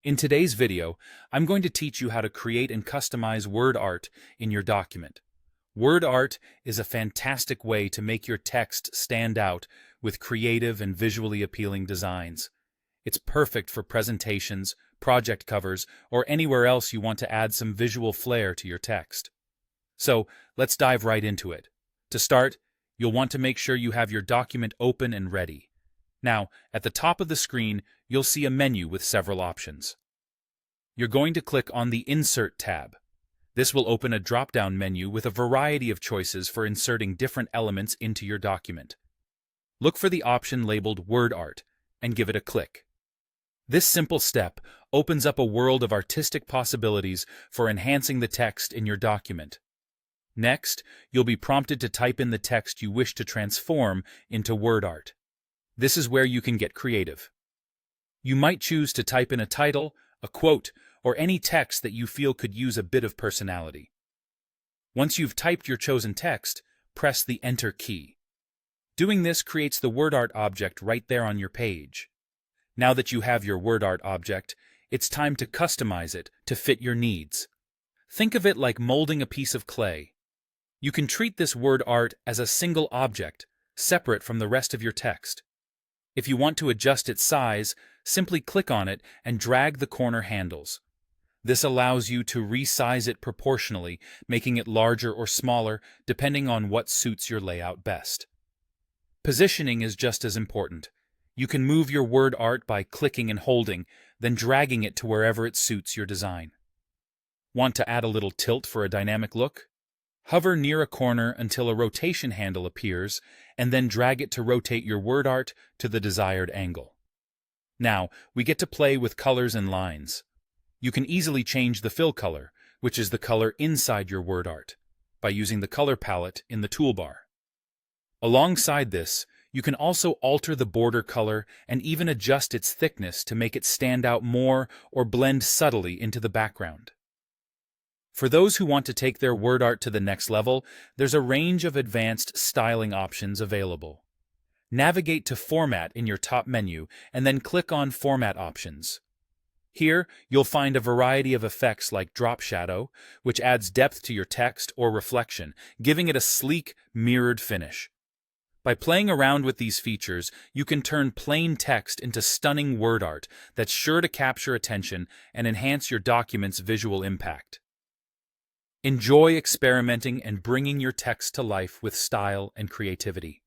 In today's video, I'm going to teach you how to create and customize word art in your document. Word art is a fantastic way to make your text stand out with creative and visually appealing designs. It's perfect for presentations, project covers, or anywhere else you want to add some visual flair to your text. So, let's dive right into it. To start, you'll want to make sure you have your document open and ready. Now, at the top of the screen, you'll see a menu with several options. You're going to click on the Insert tab. This will open a drop-down menu with a variety of choices for inserting different elements into your document. Look for the option labeled Word Art and give it a click. This simple step opens up a world of artistic possibilities for enhancing the text in your document. Next, you'll be prompted to type in the text you wish to transform into word art. This is where you can get creative. You might choose to type in a title, a quote, or any text that you feel could use a bit of personality. Once you've typed your chosen text, press the Enter key. Doing this creates the word art object right there on your page. Now that you have your word art object, it's time to customize it to fit your needs. Think of it like molding a piece of clay. You can treat this word art as a single object, separate from the rest of your text. If you want to adjust its size, simply click on it and drag the corner handles. This allows you to resize it proportionally, making it larger or smaller depending on what suits your layout best. Positioning is just as important. You can move your word art by clicking and holding, then dragging it to wherever it suits your design. Want to add a little tilt for a dynamic look? Hover near a corner until a rotation handle appears, and then drag it to rotate your word art to the desired angle. Now, we get to play with colors and lines. You can easily change the fill color, which is the color inside your word art, by using the color palette in the toolbar. Alongside this, you can also alter the border color and even adjust its thickness to make it stand out more or blend subtly into the background. For those who want to take their word art to the next level, there's a range of advanced styling options available. Navigate to Format in your top menu and then click on Format Options. Here, you'll find a variety of effects like drop shadow, which adds depth to your text or reflection, giving it a sleek, mirrored finish. By playing around with these features, you can turn plain text into stunning word art that's sure to capture attention and enhance your document's visual impact. Enjoy experimenting and bringing your text to life with style and creativity.